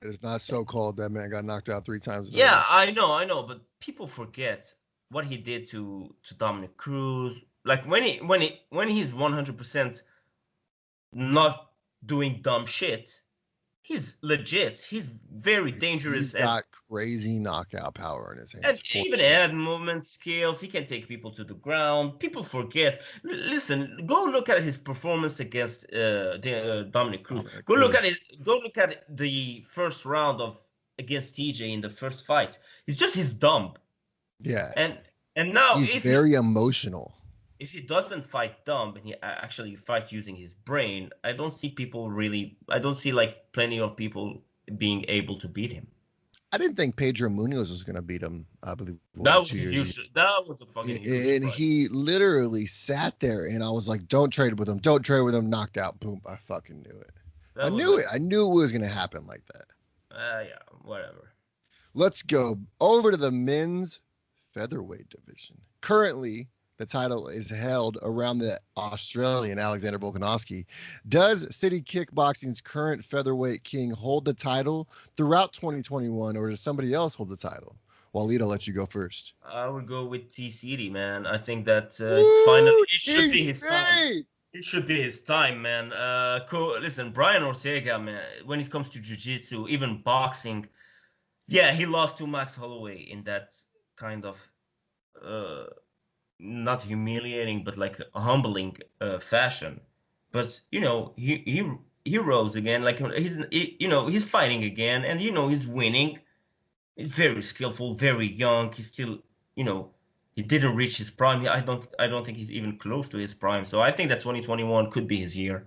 S1: It's not so cold. That man got knocked out 3 times in a
S2: Yeah,
S1: row.
S2: I know, but people forget what he did to Dominic Cruz. Like when he's 100% not doing dumb shit, he's legit. He's very
S1: He's
S2: dangerous
S1: got crazy knockout power in his
S2: and
S1: hands, for
S2: even
S1: sure.
S2: add movement skills. He can take people to the ground. People forget. Listen, go look at his performance against Dominic Cruz.
S1: Dominic
S2: Go look at
S1: Cruz.
S2: it. Go look at the first round of against TJ in the first fight. It's just his dumb.
S1: Yeah,
S2: And now
S1: he's very emotional.
S2: if he doesn't fight dumb and he actually fight using his brain, I don't see people really. I don't see like plenty of people being able to beat him.
S1: I didn't think Pedro Munoz was going to beat him. I believe was it 2 years ago.
S2: That was a fucking huge
S1: And
S2: surprise.
S1: he literally sat there, and I was like, "Don't trade with him. Don't trade with him." Knocked out. Boom! I fucking knew it. I
S2: That was
S1: knew
S2: a
S1: it. I knew it was going to happen like that.
S2: yeah, whatever.
S1: Let's go over to the men's featherweight division. Currently, the title is held around the Australian Alexander Volkanovski. Does City Kickboxing's current featherweight king hold the title throughout 2021, or does somebody else hold the title? Walid, I'll let you go first.
S2: I would go with T City, man. I think that it's finally
S1: Woo!
S2: it should be his time.
S1: TC!
S2: It should be his time, man. Listen, Brian Ortega, man. When it comes to jiu-jitsu, even boxing, yeah, he lost to Max Holloway in that kind of uh, not humiliating, but like a humbling fashion. But he rose again. Like he's fighting again, and he's winning. He's very skillful, very young. He's still, you know, he didn't reach his prime. I don't think he's even close to his prime. So I think that 2021 could be his year.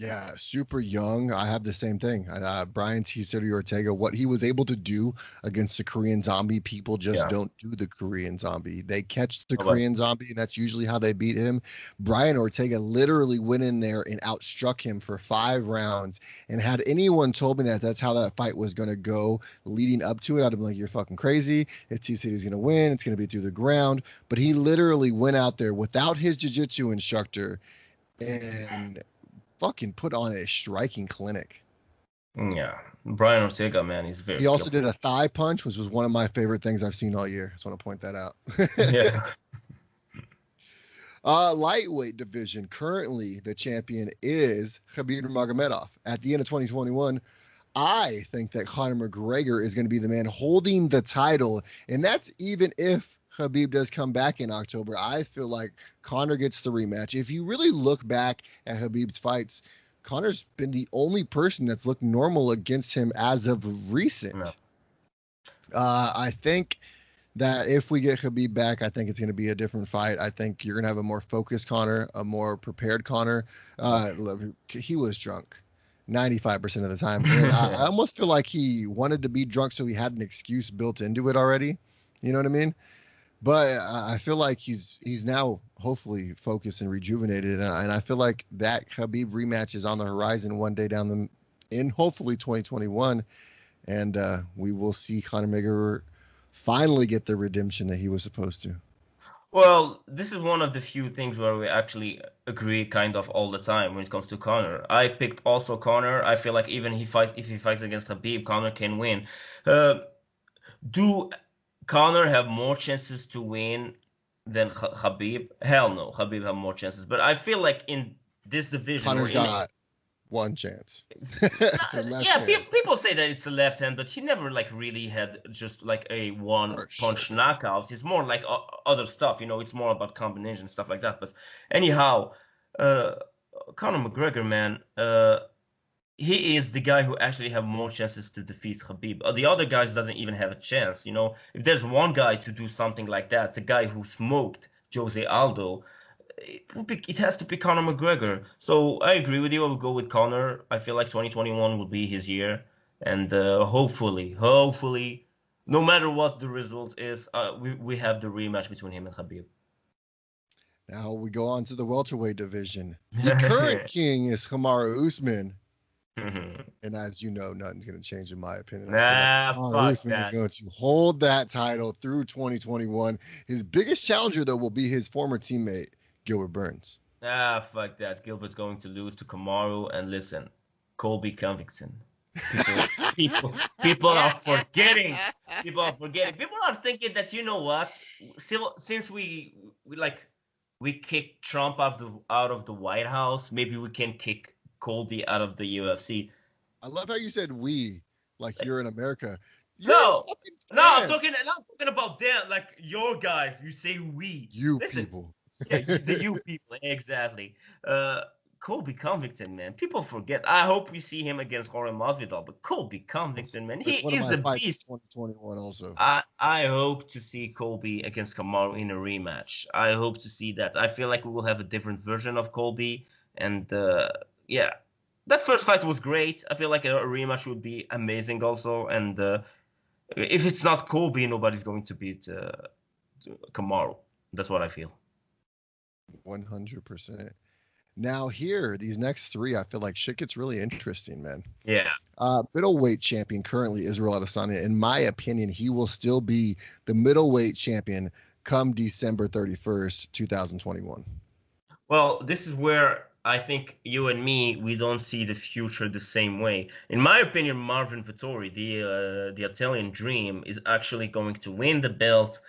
S1: Yeah, super young. I have the same thing. Brian T. City Ortega, what he was able to do against the Korean Zombie, people just
S2: Yeah.
S1: don't do the Korean Zombie. They catch the
S2: How about
S1: Korean Zombie, and that's usually how they beat him. Brian Ortega literally went in there and outstruck him for 5 rounds. And had anyone told me that that's how that fight was going to go leading up to it, I'd have been like, you're fucking crazy. If T. City's going to win, it's going to be through the ground. But he literally went out there without his jiu-jitsu instructor and fucking put on a striking clinic.
S2: Yeah, Brian Ortega, man, he's very.
S1: He also
S2: skillful.
S1: did a thigh punch, which was one of my favorite things I've seen all year. Just want to point that out.
S2: Yeah.
S1: Lightweight division. Currently, the champion is Khabib Nurmagomedov. At the end of 2021, I think that Conor McGregor is going to be the man holding the title, and that's even if Khabib does come back in October, I feel like Conor gets the rematch. If you really look back at Khabib's fights, Conor's been the only person that's looked normal against him as of recent.
S2: No.
S1: I think that if we get Khabib back, I think it's going to be a different fight. I think you're going to have a more focused Conor, a more prepared Conor. He was drunk 95% of the time. And I almost feel like he wanted to be drunk so he had an excuse built into it already. You know what I mean? But I feel like he's now hopefully focused and rejuvenated. And I feel like that Khabib rematch is on the horizon one day in hopefully 2021. And we will see Conor McGregor finally get the redemption that he was supposed to.
S2: Well, this is one of the few things where we actually agree kind of all the time when it comes to Conor. I picked also Conor. I feel like even if he fights against Khabib, Conor can win. Do Conor have more chances to win than Khabib? Hell no, Khabib have more chances. But I feel like in this division,
S1: Conor's got one chance.
S2: People say that it's a left hand, but he never like really had just like a one punch knockout. It's more like other stuff, it's more about combination stuff like that. But anyhow, Conor McGregor, man, he is the guy who actually have more chances to defeat Khabib. The other guys doesn't even have a chance. If there's one guy to do something like that, the guy who smoked Jose Aldo, it has to be Conor McGregor. So I agree with you. I will go with Conor. I feel like 2021 will be his year, and hopefully, no matter what the result is, we have the rematch between him and Khabib.
S1: Now we go on to the welterweight division. The current king is Kamaru Usman. And as you know, nothing's going to change in my opinion.
S2: Kamaru
S1: Usman is going to hold that title through 2021. His biggest challenger, though, will be his former teammate, Gilbert Burns.
S2: Fuck that. Gilbert's going to lose to Kamaru. And listen, Colby Covington. People are forgetting. People are thinking that, you know what? Still, since we kicked Trump out of the White House, maybe we can kick Colby out of the UFC.
S1: I love how you said we, like you're in America.
S2: No, I'm talking about them, like your guys. You say we.
S1: People.
S2: Yeah, the you people, exactly. Colby Covington, man. People forget. I hope we see him against Jorge Masvidal, but Colby Covington, man, he is a beast.
S1: 2021 also.
S2: I hope to see Colby against Kamaru in a rematch. I hope to see that. I feel like we will have a different version of Colby, and yeah, that first fight was great. I feel like a rematch would be amazing also, and if it's not Colby, nobody's going to beat Kamaru. That's what I feel.
S1: 100%. Now here, these next three, I feel like shit gets really interesting, man.
S2: Yeah.
S1: Middleweight champion currently Israel Adesanya. In my opinion, he will still be the middleweight champion come December 31st, 2021.
S2: Well, this is where I think you and me, we don't see the future the same way. In my opinion, Marvin Vettori, the Italian dream, is actually going to win the belt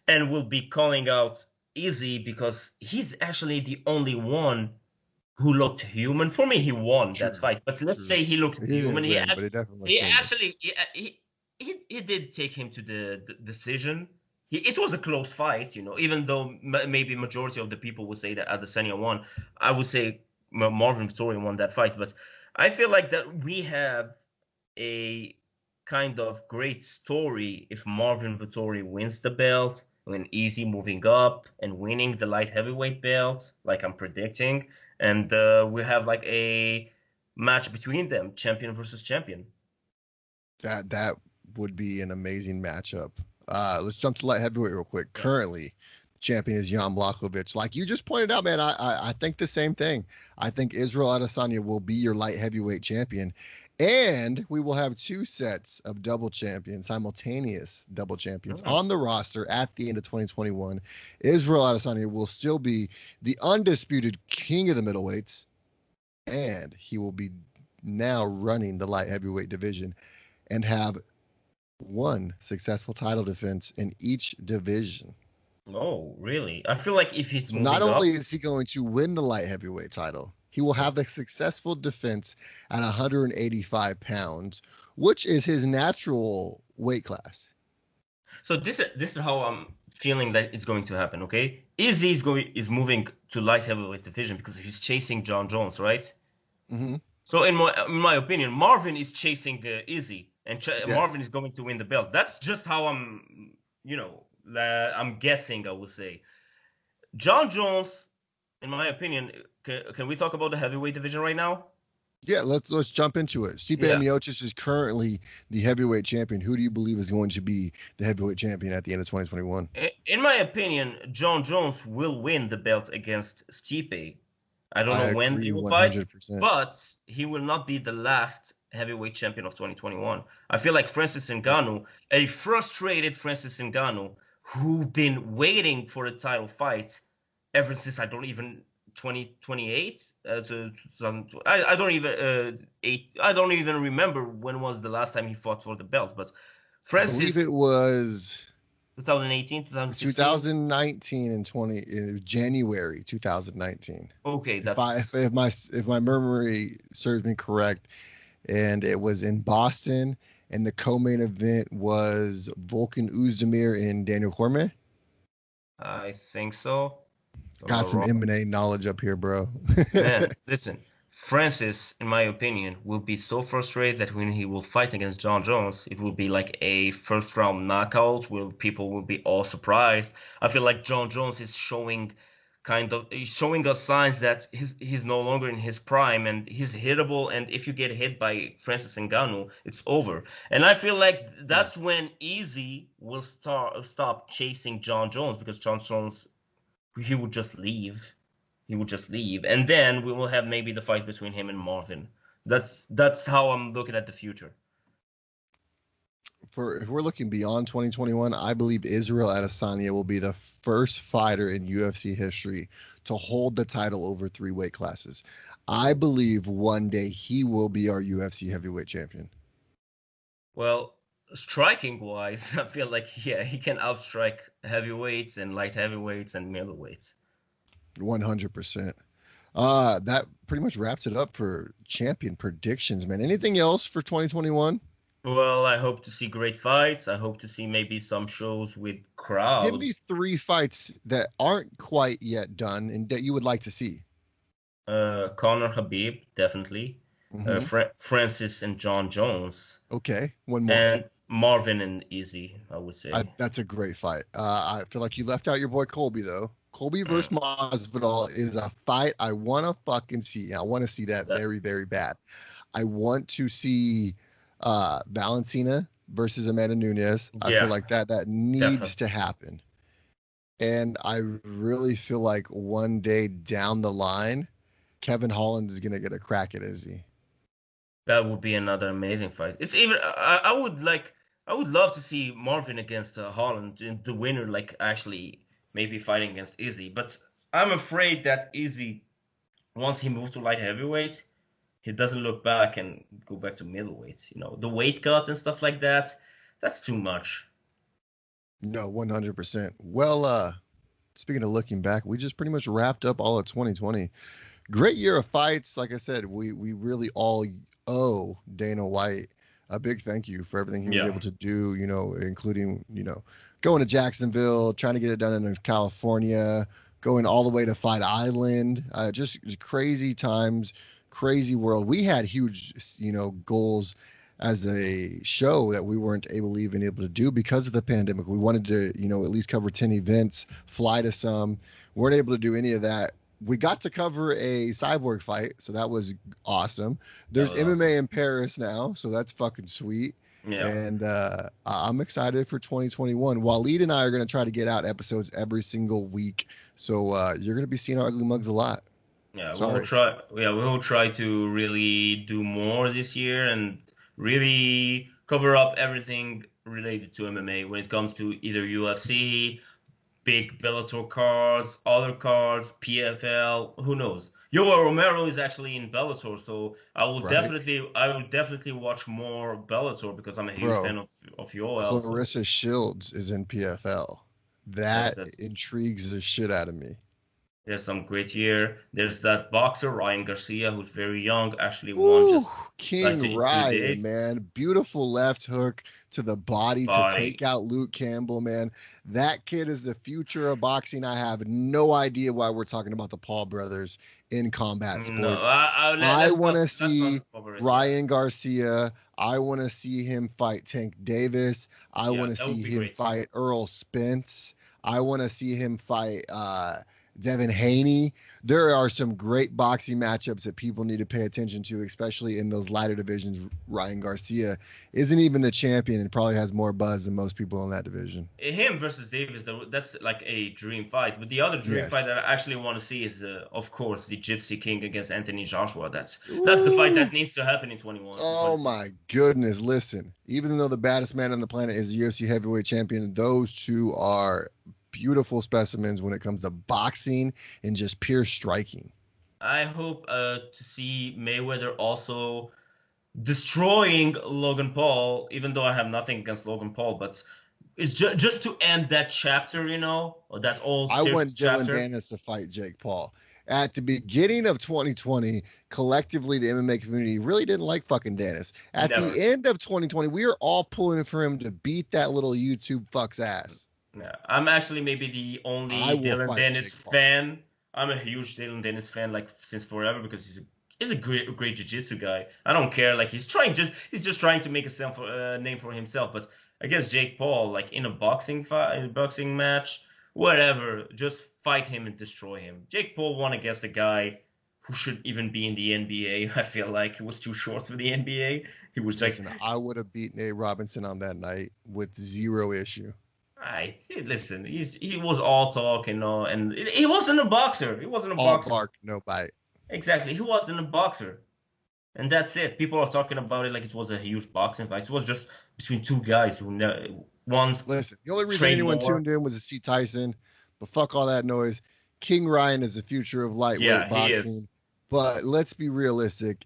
S2: and will be calling out Izzy because he's actually the only one who looked human. For me, he won that fight. But let's say he looked human. He did take him to the decision. It was a close fight, even though maybe majority of the people would say that Adesanya won. I would say Marvin Vettori won that fight. But I feel like that we have a kind of great story if Marvin Vettori wins the belt, when Izzy moving up and winning the light heavyweight belt, like I'm predicting. And we have like a match between them, champion versus champion.
S1: That would be an amazing matchup. Let's jump to light heavyweight real quick. Yeah. Currently, champion is Jan Blachowicz. Like you just pointed out, man, I think the same thing. I think Israel Adesanya will be your light heavyweight champion. And we will have two sets of double champions, simultaneous double champions on the roster at the end of 2021. Israel Adesanya will still be the undisputed king of the middleweights, and he will be now running the light heavyweight division and have one successful title defense in each division.
S2: Oh, really? I feel like if he's
S1: not only is he going to win the light heavyweight title, he will have a successful defense at 185 pounds, which is his natural weight class.
S2: So this is how I'm feeling that it's going to happen. Okay, Izzy is moving to light heavyweight division because he's chasing John Jones, right?
S1: Hmm.
S2: So in my opinion, Marvin is chasing Izzy, and Marvin
S1: Yes.
S2: is going to win the belt. That's just how I'm guessing. I would say John Jones, in my opinion, can we talk about the heavyweight division right now?
S1: Yeah, let's jump into it. Stipe
S2: Yeah.
S1: Miocic is currently the heavyweight champion. Who do you believe is going to be the heavyweight champion at the end of 2021?
S2: In my opinion, John Jones will win the belt against Stipe. I don't
S1: I
S2: know when
S1: agree
S2: they will fight,
S1: 100%.
S2: but he will not be the last heavyweight champion of 2021. I feel like Francis Ngannou, a frustrated Francis Ngannou, who've been waiting for a title fight ever since I don't even 2028 to 2000, I don't even I don't even remember when was the last time he fought for the belt, but
S1: I believe
S2: Francis
S1: it was
S2: 2018, 2016.
S1: 2019 and 20 it was January 2019.
S2: Okay,
S1: If I
S2: that's
S1: if my memory serves me correct, and it was in Boston, and the co-main event was Volkan Oezdemir and Daniel Cormier.
S2: I think so. If I'm
S1: Got
S2: not
S1: some
S2: wrong.
S1: M&A knowledge up here, bro.
S2: Man, listen, Francis, in my opinion, will be so frustrated that when he will fight against John Jones, it will be like a first round knockout where people will be all surprised. I feel like John Jones is he's showing us signs that he's no longer in his prime and he's hittable. And if you get hit by Francis Ngannou, it's over. And I feel like
S1: Yeah.
S2: that's when Easy will stop chasing John Jones because John Jones he would just leave. He would just leave, and then we will have maybe the fight between him and Marvin. That's how I'm looking at the future.
S1: For if we're looking beyond 2021, I believe Israel Adesanya will be the first fighter in UFC history to hold the title over 3 weight classes. I believe one day he will be our UFC heavyweight champion.
S2: Well, striking wise, I feel like yeah, he can outstrike heavyweights and light heavyweights and middleweights.
S1: 100%. That pretty much wraps it up for champion predictions, man. Anything else for 2021?
S2: Well, I hope to see great fights. I hope to see maybe some shows with
S1: Give me
S2: crowds.
S1: 3 fights that aren't quite yet done and that you would like to see.
S2: Conor Habib, definitely.
S1: Hmm.
S2: Francis and John Jones.
S1: Okay, one more.
S2: And Marvin and Izzy, I would say.
S1: That's a great fight. I feel like you left out your boy Colby though. Colby
S2: Mm,
S1: versus Masvidal is a fight I want to fucking see. I want to see that
S2: that,
S1: very, very bad. I want to see Valentina versus Amanda Nunes. I feel
S2: yeah,
S1: like that needs
S2: definitely.
S1: to happen. And I really feel like one day down the line, Kevin Holland is gonna get a crack at Izzy.
S2: That would be another amazing fight. It's even I would love to see Marvin against Holland, and the winner like actually maybe fighting against Izzy. But I'm afraid that Izzy, once he moves to light heavyweight, he doesn't look back and go back to middleweight. The weight cut and stuff like that. That's too much.
S1: No, 100%. Well, speaking of looking back, we just pretty much wrapped up all of 2020. Great year of fights. Like I said, we really all owe Dana White a big thank you for everything he was
S2: Yeah.
S1: able to do, including, going to Jacksonville, trying to get it done in California, going all the way to Fight Island. Just crazy times, crazy world. We had huge, goals as a show that we weren't even able to do because of the pandemic. We wanted to, at least cover 10 events, fly to some. Weren't able to do any of that. We got to cover a cyborg fight, so that was awesome.
S2: That
S1: There's
S2: was awesome.
S1: MMA in Paris now, so that's fucking sweet.
S2: Yeah.
S1: And I'm excited for 2021. Walid and I are going to try to get out episodes every single week, so you're going to be seeing our ugly mugs a lot.
S2: Yeah, we will
S1: Sorry.
S2: try. Yeah, we will try to really do more this year and really cover up everything related to MMA when it comes to either UFC, big Bellator cards, other cards, PFL. Who knows? Yoel Romero is actually in Bellator, so
S1: Right,
S2: I will definitely watch more Bellator because I'm a huge
S1: bro.
S2: fan of Yoel. So
S1: Clarissa Shields is in PFL.
S2: that
S1: That
S2: that's
S1: intrigues the shit out of me.
S2: There's some great year. There's that boxer Ryan Garcia who's very young, actually won
S1: Woo,
S2: just like
S1: King
S2: in two
S1: Ryan,
S2: days.
S1: man. Beautiful left hook to the body to take
S2: Body.
S1: out Luke Campbell, man. That kid is the future of boxing. I have no idea why we're talking about the Paul brothers in combat
S2: No,
S1: sports. I
S2: let's
S1: want
S2: not
S1: to
S2: let's not
S1: see
S2: cover it. Yeah,
S1: Ryan Garcia. I want to see him fight Tank Davis. I
S2: yeah,
S1: want to
S2: that would
S1: see
S2: be
S1: him
S2: great.
S1: fight Earl Spence. I want to see him fight Devin Haney. There are some great boxing matchups that people need to pay attention to, especially in those lighter divisions. Ryan Garcia isn't even the champion and probably has more buzz than most people in that division.
S2: Him versus Davis, that's like a dream fight. But the other dream fight
S1: Yes.
S2: that I actually want to see is, of course, the Gypsy King against Anthony Joshua. That's the fight
S1: Ooh.
S2: that needs to happen in 21 in
S1: Oh
S2: 22.
S1: my goodness. Listen, even though the baddest man on the planet is UFC heavyweight champion, those two are beautiful specimens when it comes to boxing and just pure striking.
S2: I hope to see Mayweather also destroying Logan Paul, even though I have nothing against Logan Paul, but it's just to end that chapter, or that old
S1: I
S2: circus
S1: want Dylan
S2: chapter.
S1: Dennis to fight Jake Paul. At the beginning of 2020, collectively, the MMA community really didn't like fucking Dennis. At
S2: Never.
S1: the end of 2020, we were all pulling for him to beat that little YouTube fuck's ass.
S2: Yeah, I'm actually maybe the
S1: I
S2: only
S1: will
S2: Dylan
S1: fight
S2: Dennis
S1: Jake Paul.
S2: fan. I'm a huge Dylan Dennis fan, like since forever, because he's a great jiu-jitsu guy. I don't care, like he's just trying to make a name for himself. But against Jake Paul, like in a boxing fight, in a boxing match, whatever, just fight him and destroy him. Jake Paul won against a guy who should even be in the NBA. I feel like he was too short for the NBA. He was like,
S1: Listen, I would have beat Nate Robinson on that night with zero issue.
S2: I listen. He was all talk and all, and he wasn't a boxer. He wasn't a
S1: All
S2: boxer.
S1: bark, no bite.
S2: Exactly, he wasn't a boxer, and that's it. People are talking about it like it was a huge boxing fight. It was just between two guys who once
S1: Listen, the only reason
S2: trained
S1: anyone
S2: more.
S1: tuned in was to see Tyson, but fuck all that noise. King Ryan is the future of lightweight
S2: Yeah, he is.
S1: boxing. But let's be realistic.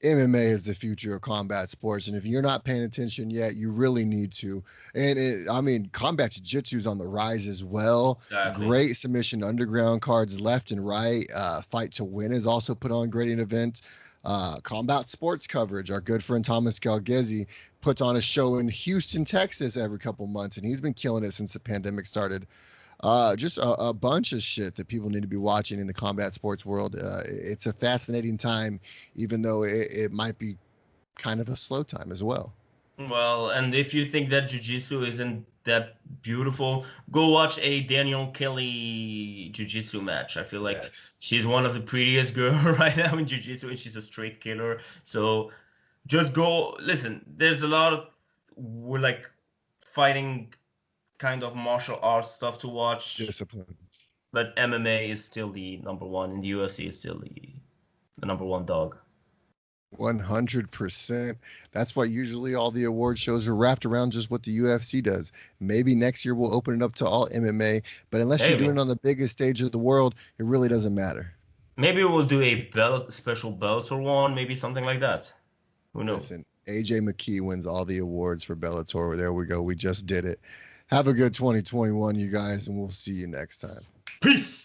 S1: MMA is the future of combat sports, and if you're not paying attention yet, you really need to. I mean, combat jiu-jitsu is on the rise as well.
S2: Exactly.
S1: Great submission underground cards left and right. Fight to Win is also put on great events. Combat sports coverage. Our good friend Thomas Galgezi puts on a show in Houston, Texas every couple months, and he's been killing it since the pandemic started. Just a bunch of shit that people need to be watching in the combat sports world. It's a fascinating time, even though it might be kind of a slow time as well.
S2: Well, and if you think that jiu-jitsu isn't that beautiful, go watch a Daniel Kelly jiu-jitsu match. I feel like
S1: Yes.
S2: she's one of the prettiest girl right now in jiu-jitsu, and she's a straight killer. So just go listen. There's a lot of like fighting kind of martial arts stuff to watch,
S1: Disciplines.
S2: but MMA is still the number one, and the UFC is still the number one dog.
S1: 100%. That's why usually all the award shows are wrapped around just what the UFC does. Maybe next year we'll open it up to all MMA, but unless you're doing it on the biggest stage of the world, it really doesn't matter.
S2: Maybe we'll do a special Bellator one, maybe something like that. Who knows?
S1: Listen, AJ McKee wins all the awards for Bellator. There we go. We just did it. Have a good 2021, you guys, and we'll see you next time.
S2: Peace.